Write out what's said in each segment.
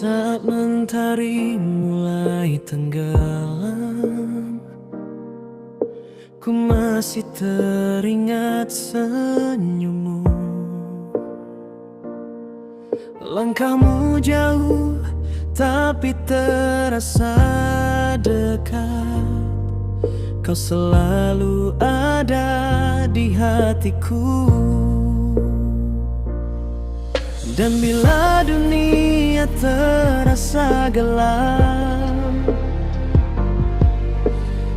Saat mentari mulai tenggelam, ku masih teringat senyummu. Langkahmu jauh tapi terasa dekat. Kau selalu ada di hatiku. Dan bila dunia terasa gelap,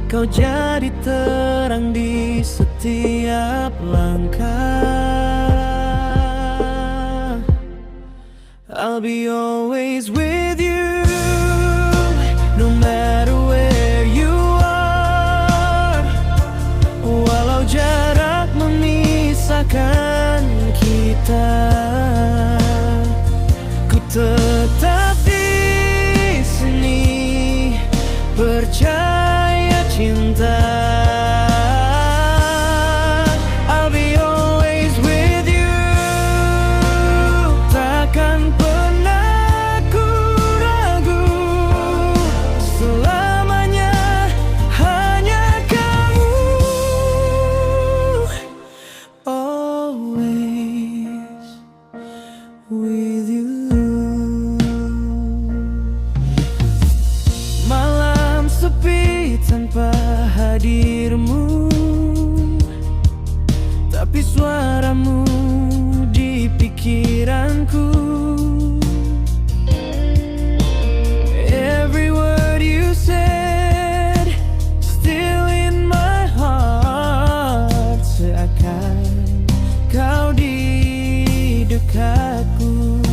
kau jadi terang di setiap langkah. I'll be always with you, no matter where you are. Walau jarak memisahkan kita, ku tetap di sini, percaya cinta. I'll be always with you, takkan pernah ku ragu. Selamanya hanya kamu, always with you. Malam sepi tanpa hadirmu, tapi suaramu di pikiranku. Every word you said still in my heart, seakan kau di dekatku.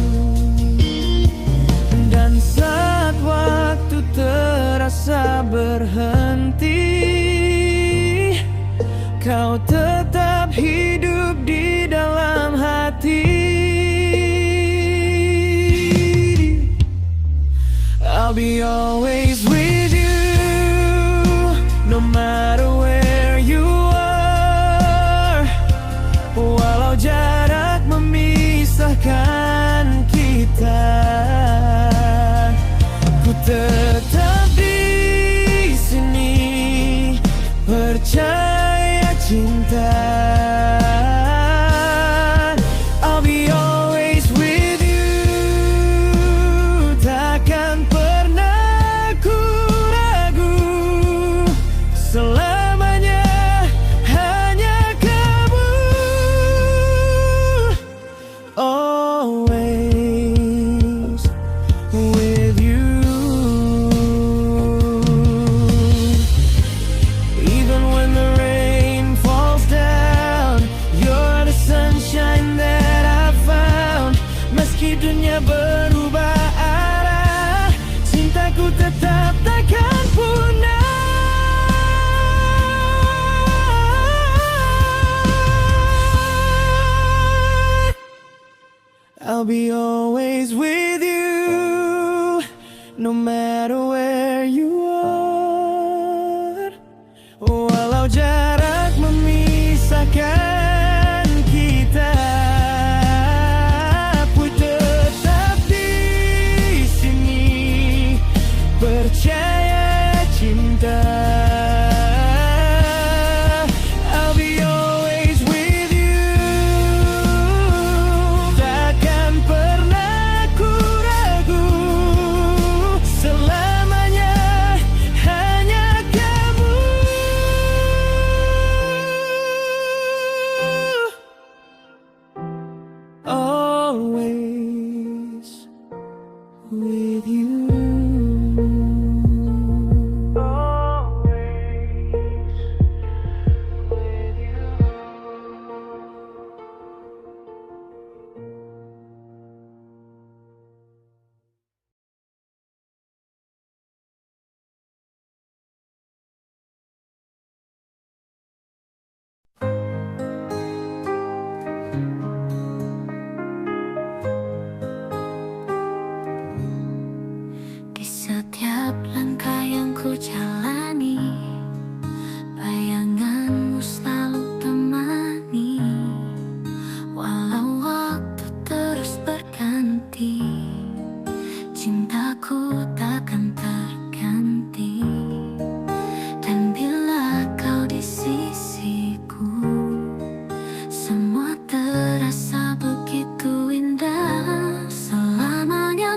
Dan saat waktu terasa berhenti, kau tetap hidup di dalam hati. I'll be always with you, no matter where you are. Walau jarak memisahkan kita, ku tetap di sini, percaya cinta. I'll be always with you, takkan pernah ku ragu. Selamanya hanya kamu, always with you. Even when the rain falls down, you're the sunshine that I found. Meski dunia berubah arah, cintaku tetap takkan punah. I'll be always with you, no matter where you are. Walau jarak memisahkan kita, ku tetap di sini, percaya cinta. I'll be always with you, takkan pernah ku ragu. Selamanya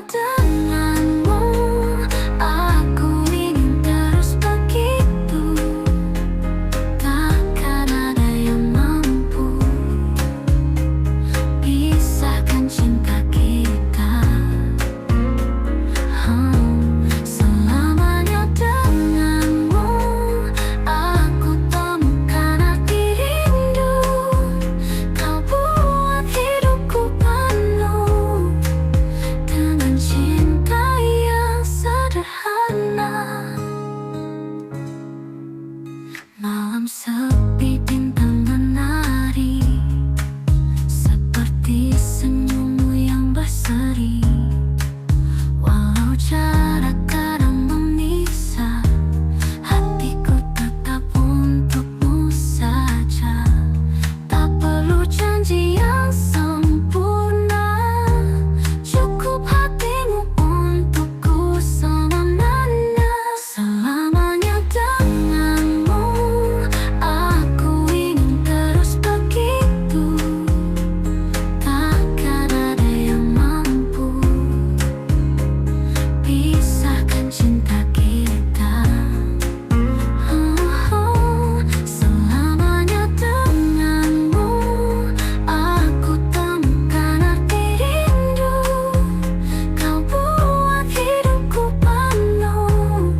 denganmu, aku ingin terus begitu. Takkan ada yang mampu pisahkan cinta kita. Selamanya denganmu, aku temukan arti rindu. Kau buat hidupku penuh dengan cinta yang sederhana. Malam sepi, bintang menari, seperti senyummu yang berseri. Walau jarak kadang memisah, hatiku tetap untukmu saja. Tak perlu janji yang sempurna, cukup hatimu untukku selamanya. Selamanya denganmu, aku ingin terus begitu. Takkan ada yang mampu pisahkan cinta kita. Selamanya denganmu, aku temukan arti rindu. Kau buat hidupku penuh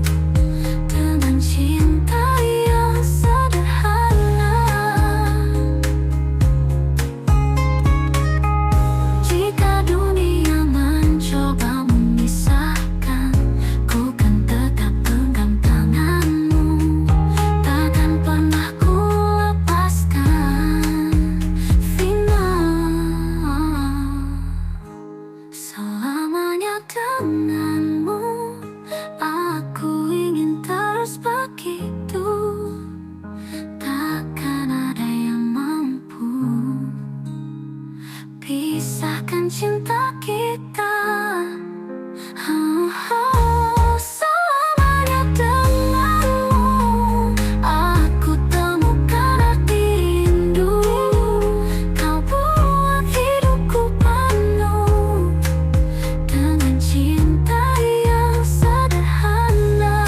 dengan cinta yang sederhana. Jika dunia mencoba memisahkan, ku kan tetap genggam tanganmu. Takkan pernah ku lepaskan. Final. Selamanya denganmu, aku ingin terus begitu. Takkan ada yang mampu pisahkan cinta kita. Selamanya denganmu, aku temukan arti rindu. Kau buat hidupku penuh dengan cinta yang sederhana.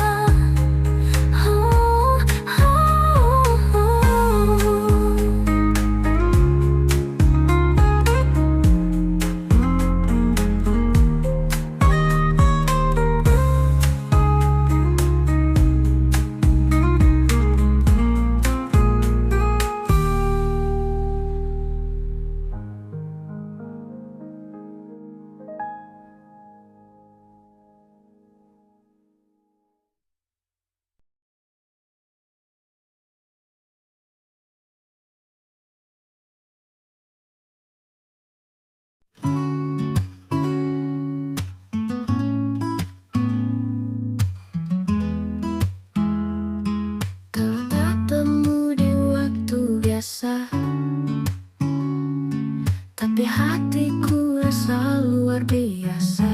Ketemu di waktu biasa, tapi hatiku rasa luar biasa.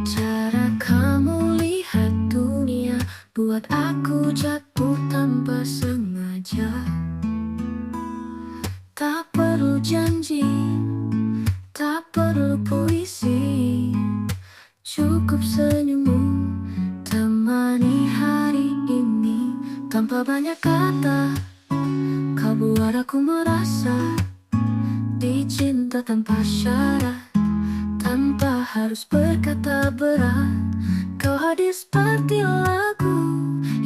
Cara kamu lihat dunia buat aku jatuh tanpa sengaja. Tak perlu janji, tak perlu puisi, cukup senyummu temani hari ini. Tanpa banyak kata, kau buat aku merasa dicinta tanpa syarat. Tanpa harus berkata berat, kau hadir seperti lagu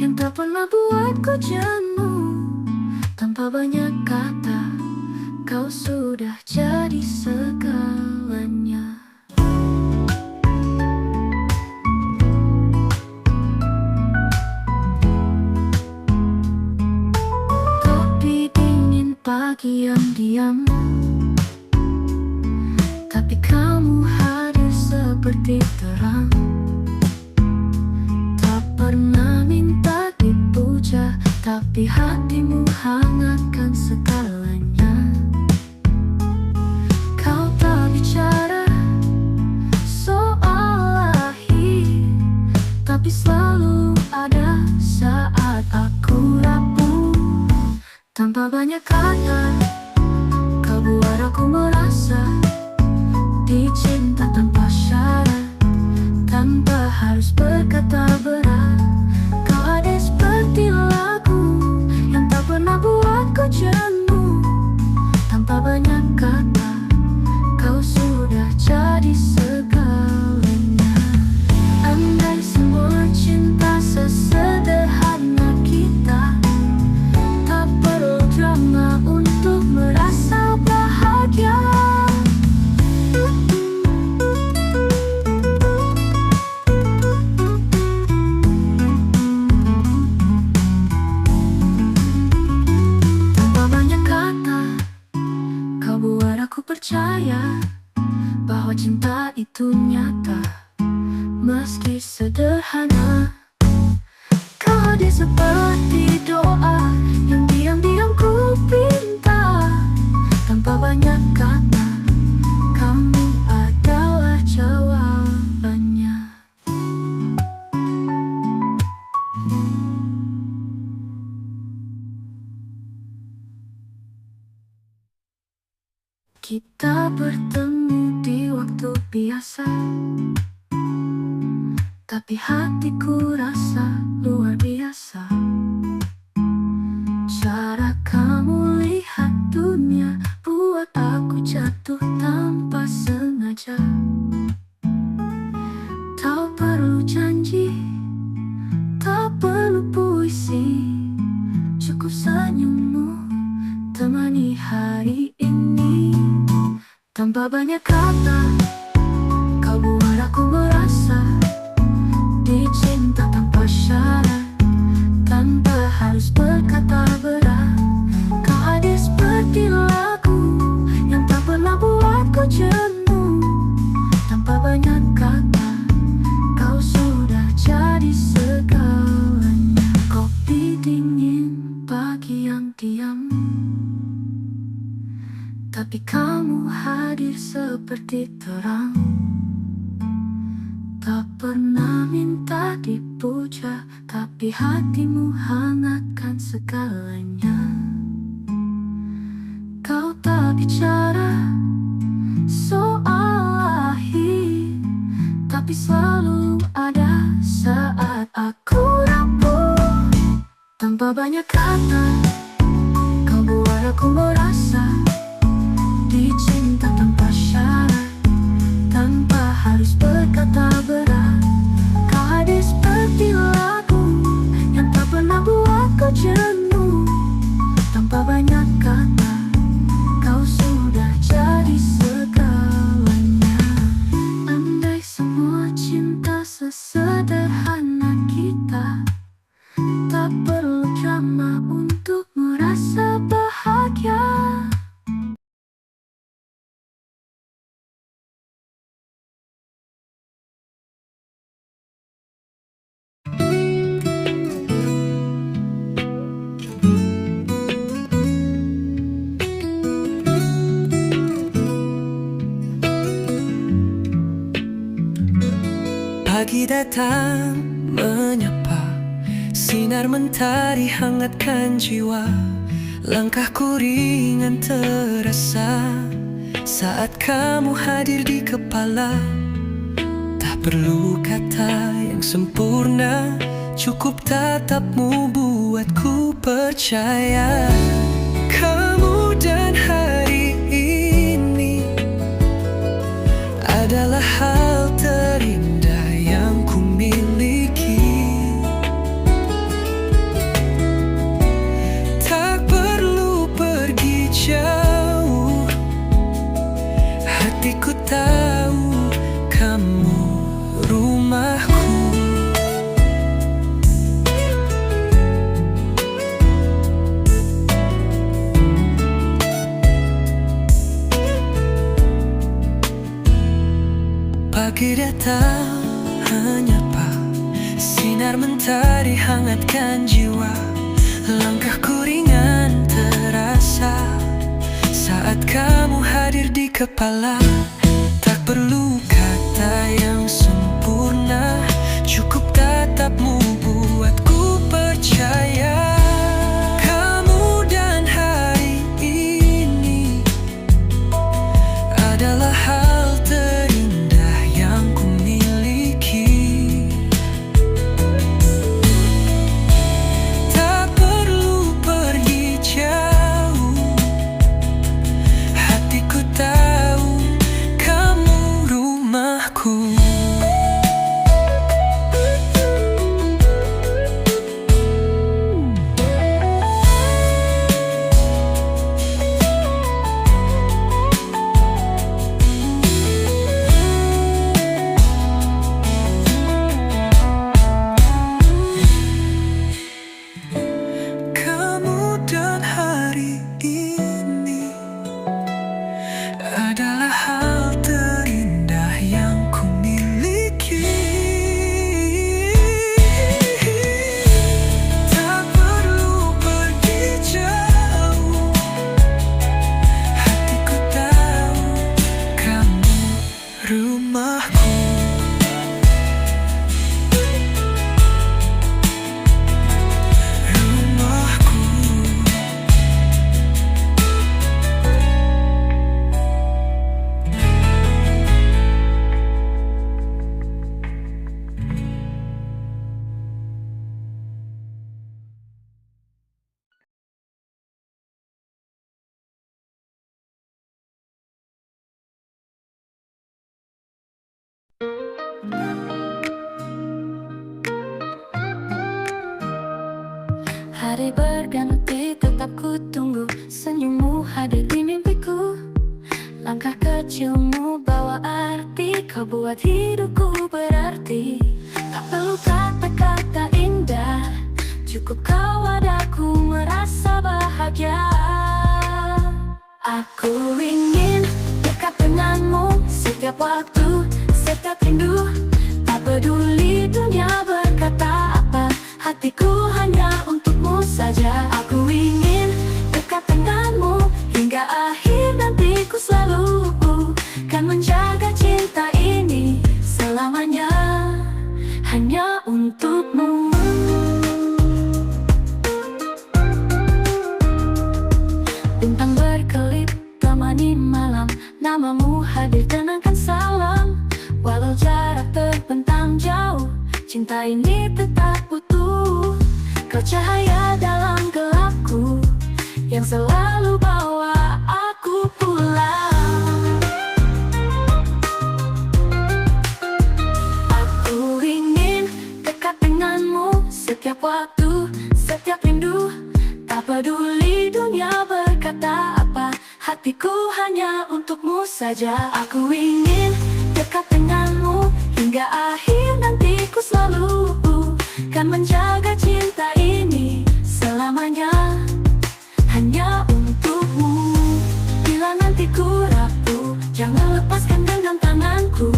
yang tak pernah buatku jenuh. Tanpa banyak kata, kau sudah jadi segalanya. Topi dingin pagi yang diam, tapi kamu hadir seperti terang. Tak pernah minta dipuja, tapi hatimu hangatkan segalanya. Kau tak bicara soal lahir, tapi selalu ada saat aku rapuh. Tanpa banyak kata, kau buat aku merasa dicinta tanpa harus berkata berat. Kau ada seperti lagu yang tak pernah buatku jenuh. Tanpa banyak kata, kau sudah jadi segalanya. Andai semua cinta sesederhana kita, tak perlu drama untuk merasa bahagia. Tanpa banyak kata, kau buat aku percaya bahwa cinta itu nyata, meski sederhana. Kau hadir seperti doa yang diam-diam ku pinta. Tanpa banyak kata, kamu adalah jawabannya. Kita bertemu di waktu biasa, tapi hatiku rasa luar biasa. Cara kamu lihat dunia buat aku jatuh tanpa sengaja. Tak perlu janji, tak perlu puisi, cukup senyummu temani hari ini. Tanpa banyak kata, kau buat aku merasa dicinta tanpa syarat, tanpa harus berkata berat. Kau hadir seperti lagu yang tak pernah buatku jenuh. Tanpa banyak kata, kau sudah jadi segalanya. Kopi dingin, pagi yang diam, tapi kamu hadir seperti terang. Tak pernah minta dipuja, tapi hatimu hangatkan segalanya. Kau tak bicara soal akhir, tapi selalu ada saat aku rapuh. Tanpa banyak kata, kau buat aku merasa dicinta tanpa syarat, tanpa harus berkata berat. Kau hadir seperti lagu yang tak pernah buatku jenuh. Tanpa banyak kata, kau sudah jadi segalanya. Andai semua cinta sesederhana kita, tak perlu drama untuk merasa bahagia. Pagi datang menyapa, sinar mentari hangatkan jiwa. Langkahku ringan terasa saat kamu hadir di kepala. Tak perlu kata yang sempurna, cukup tatapmu buatku percaya. Kamu dan hari ini adalah hal terindah yang ku miliki. Tak perlu pergi jauh, hatiku tahu kamu rumahku. Pagi datang menyapa, sinar mentari hangatkan jiwa. Langkahku ringan terasa saat kamu hadir di kepala. Tak perlu kata yang sempurna, cukup tatapmu buatku percaya. Kamu dan hari ini adalah hal terindah yang ku miliki. rumahku. Kemudian hari ini adalah hal terindah yang ku miliki. Tak perlu pergi jauh, hatiku tahu kamu rumahku. Hari berganti tetap ku tunggu senyummu hadir di mimpiku. Langkah kecilmu bawa arti, kau buat hidupku berarti. Tak perlu kata-kata indah, cukup kau adaku merasa bahagia. Aku ingin dekat denganmu setiap waktu, setiap rindu. Tak peduli dunia berkata apa, hatiku hanya untukmu saja. Aku ingin dekat denganmu hingga akhir nantiku, selalu kan menjaga cinta ini selamanya hanya untukmu. Bintang berkelip temani malam, namamu hadir tenangkan salam. Walau jarak terbentang jauh, cinta ini tetap utuh. Kau cahaya dalam gelapku yang selalu bawa aku pulang. Aku ingin dekat denganmu setiap waktu, setiap rindu. Tak peduli dunia berkata apa, hatiku hanya untukmu saja. Aku ingin dekat denganmu hingga akhir nantiku, selalu kan menjaga cinta ini selamanya hanya untukmu. Bila nanti ku rapuh, jangan lepaskan genggam tanganku,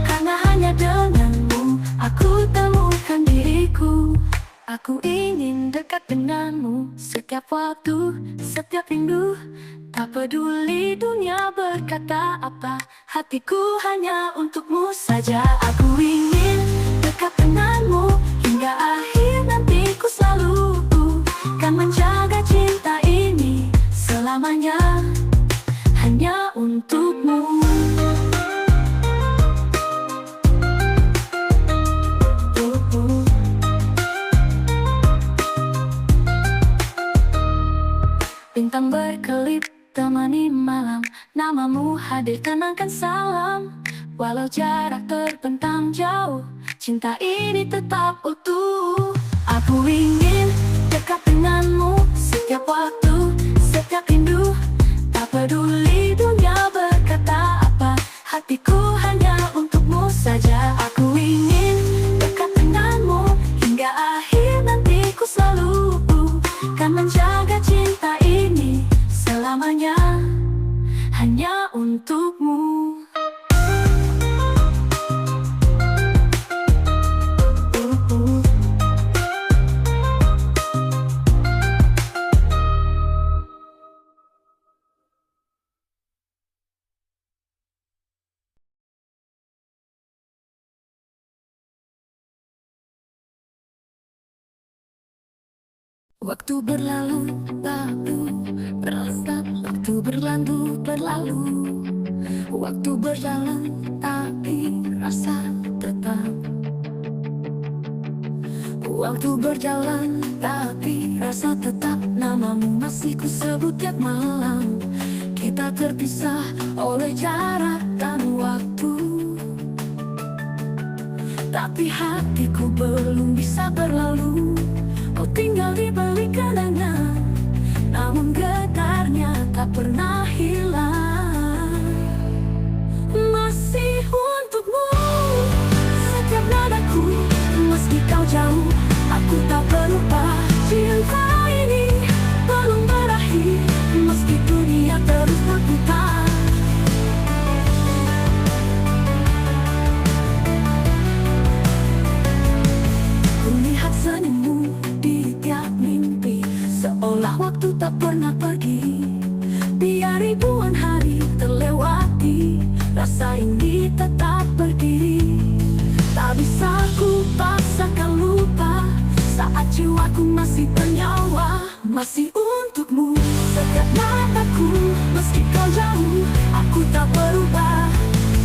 karena hanya denganmu aku temukan diriku. Aku ingin dekat denganmu setiap waktu, setiap rindu. Tak peduli dunia berkata apa, hatiku hanya untukmu saja. Aku ingin dekat denganmu hingga akhir nantiku, selalu kan menjaga cinta ini selamanya hanya untukmu. Bintang berkelip temani malam, namamu hadir tenangkan salam. Walau jarak terbentang jauh, cinta ini tetap utuh. Aku ingin dekat denganmu setiap waktu, setiap rindu. Tak peduli dunia berkata apa, hatiku hanya untukmu saja. Aku ingin dekat denganmu hingga akhir nantiku, selalu kan menjaga cinta ini selamanya hanya untukmu. Waktu berlalu, waktu berlalu. Waktu berjalan, tapi rasa tetap. Waktu berjalan, tapi rasa tetap. Namamu masih ku sebut tiap malam. Kita terpisah oleh jarak dan waktu. tapi hatiku belum bisa berlalu. Kau tinggal di balik kenangan, namun getarnya tak pernah hilang. Masih untukmu setiap nadaku, meski kau jauh, aku tak berubah. Cinta ini belum berakhir, meski dunia terus berputar. Kulihat senyummu di tiap mimpi, seolah waktu tak pernah pergi. Biar ribuan hari terlewati, rasa ini tetap berdiri. Tak bisa ku paksakan lupa, saat jiwaku masih bernyawa. Masih untukmu setiap mataku, meski kau jauh, aku tak berubah.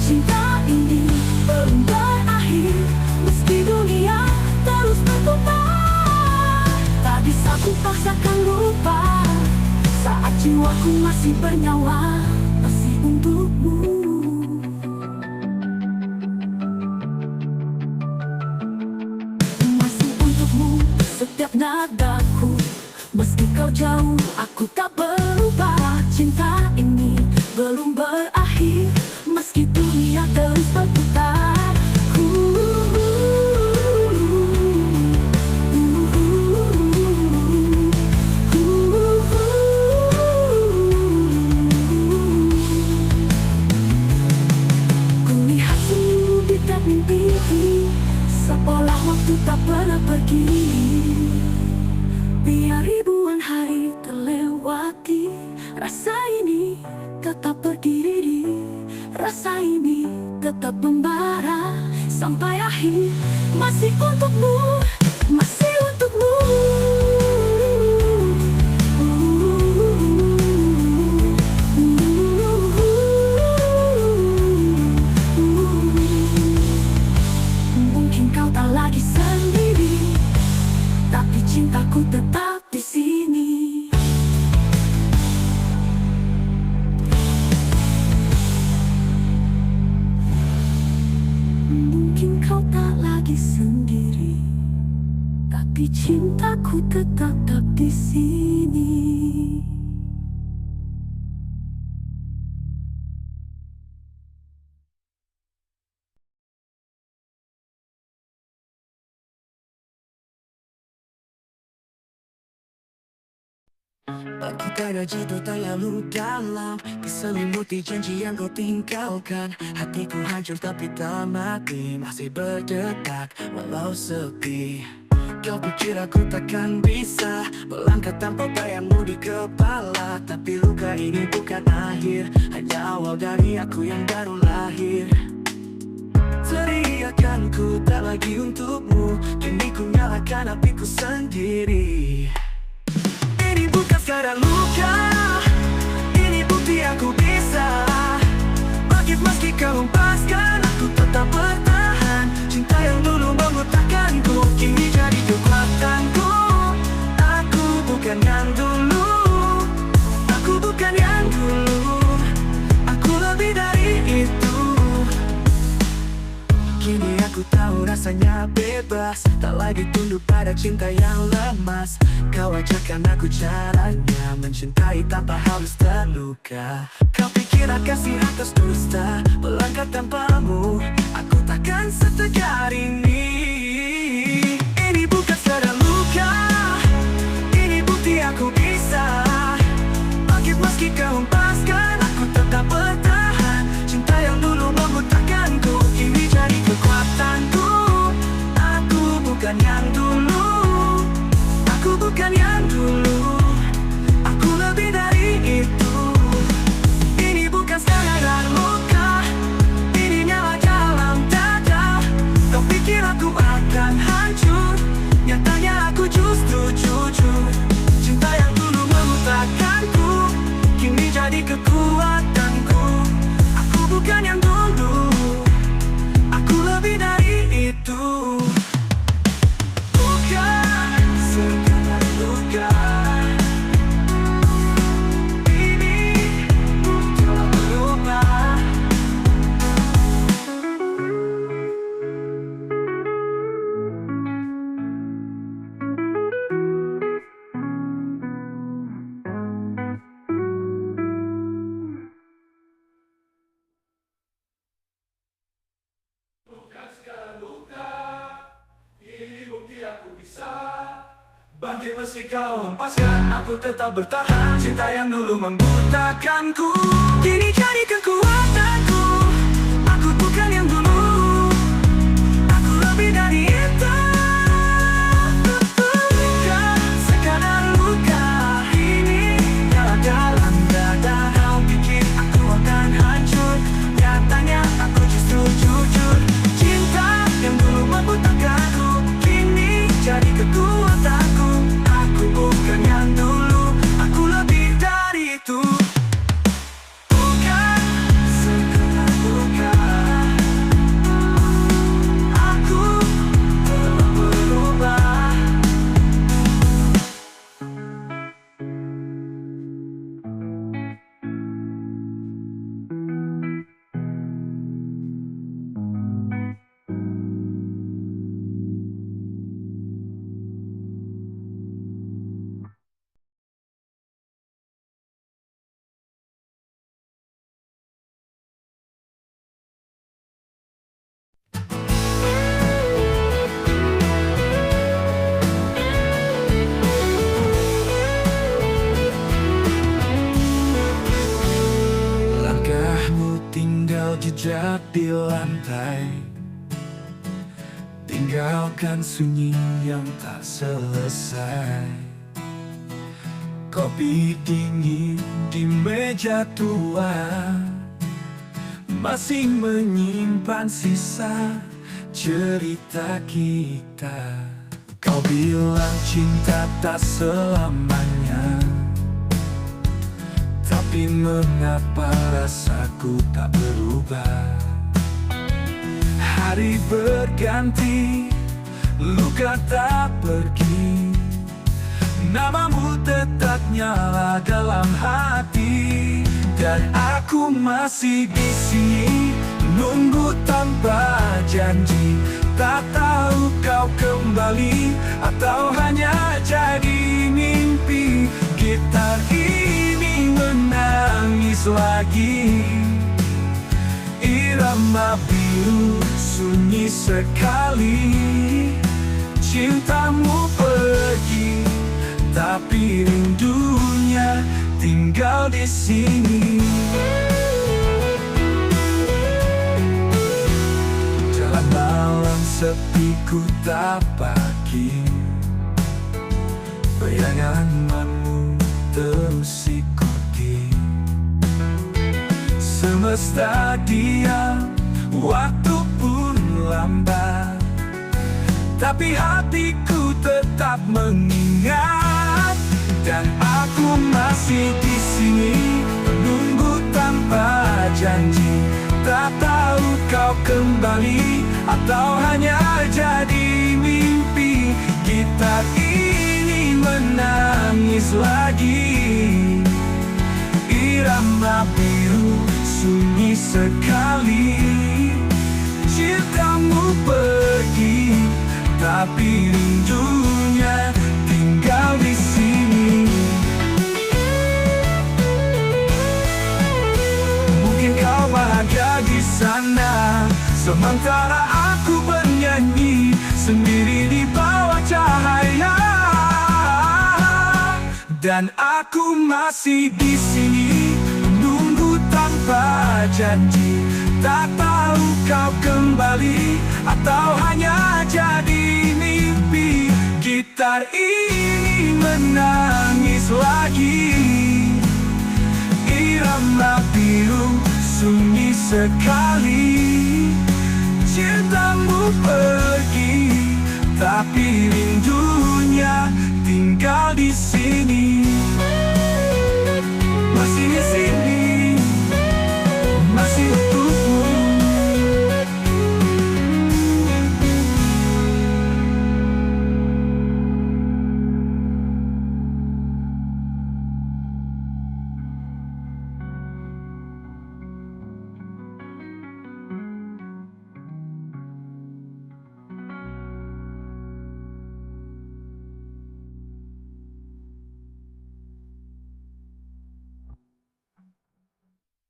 Cinta ini belum berakhir, meski dunia terus berputar. Tak bisa ku paksakan lupa, saat jiwaku masih bernyawa. Masih untukmu. Masih untukmu setiap nadaku, meski kau jauh, aku tak berubah. Cinta ini belum berakhir, meski dunia terus berputar. Kulihatmu di tiap mimpi, seolah waktu tak pernah pergi. Biar ribuan hari terlewati, rasa ini tetap berdiri. Rasa ini tetap membara sampai akhir. Masih untukmu, masih untukmu. Mungkin kau tak lagi sendiri, tapi cintaku tetap di sini. Mungkin kau tak lagi sendiri, tapi cintaku tetap di sini. Aku tak jatuh terlalu dalam, diselimuti janji yang kau tinggalkan. Hatiku hancur tapi tak mati, masih berdetak walau sepi. Kau pikir aku takkan bisa melangkah tanpa bayangmu di kepala, tapi luka ini bukan akhir, hanya awal dari aku yang baru lahir. Teriakan ku tak lagi untukmu, kini ku nyalakan apiku sendiri. Ini bukan sekadar luka, ini bukti aku bisa bangkit meski kau hempaskan. Aku tetap bertahan, cinta yang dulu membutakanku kini jadi kekuatanku. Aku bukan yang dulu, aku bukan yang dulu, aku lebih dari itu. Kini aku tahu rasanya bebas, tak lagi tunduk pada cinta yang lemas. Kau ajarkan aku caranya mencintai tanpa harus terluka. Kau pikir akan sihat atas dusta, melangkah tanpamu aku takkan setegar ini. Ini bukan sekadar luka, ini bukti aku bisa bangkit meski kau hempaskan. Aku tetap bertahan, cinta yang dulu membutakanku kini jadi kekuatanku. Aku bukan yang dulu, aku bukan yang dulu, aku lebih dari itu. Ini bukan sekadar luka, ini Bangkit meski kau hempaskan, aku tetap bertahan. Cinta yang dulu membutakanku kini jadi kekuatanku. Aku bukan yang dulu, aku lebih dari itu. Luka, sekadar luka ini nyala dalam dada. Kau pikir aku akan hancur, nyatanya aku justru jujur. Cinta yang dulu membutakanku kini jadi kekuatanku. Aku bukan yang dulu, aku lebih dari itu. Bukan sekedar luka, aku telah berubah. Langkahmu tinggal jejak di lantai, tinggalkan sunyi yang tak selesai. Kopi dingin di meja tua masih menyimpan sisa cerita kita. Kau bilang cinta tak selamanya, tapi mengapa rasaku tak berubah? Hari berganti, luka tak pergi, namamu tetap nyala dalam hati. Dan aku masih di sini, nunggu tanpa janji. Tak tahu kau kembali atau hanya jadi mimpi. Gitar ini menangis lagi, irama biru sunyi sekali. Cintamu pergi, tapi rindunya tinggal di sini. Jalan malam sepi ku tapaki, bayanganmu terus ikuti. Semesta diam, waktu pun lambat, tapi hatiku tetap mengingat. Dan aku masih di sini, menunggu tanpa janji. Tak tahu kau kembali atau hanya jadi mimpi. Gitar ini menangis lagi, irama biru sunyi sekali. Cintamu pergi, tapi rindunya tinggal di sini. Mungkin kau bahagia di sana, sementara aku bernyanyi sendiri di bawah cahaya. Dan aku masih di sini, menunggu tanpa janji. Tak tahu kau kembali atau hanya jadi mimpi. Gitar ini menangis lagi, irama biru sunyi sekali. Cintamu pergi, tapi rindunya tinggal di sini.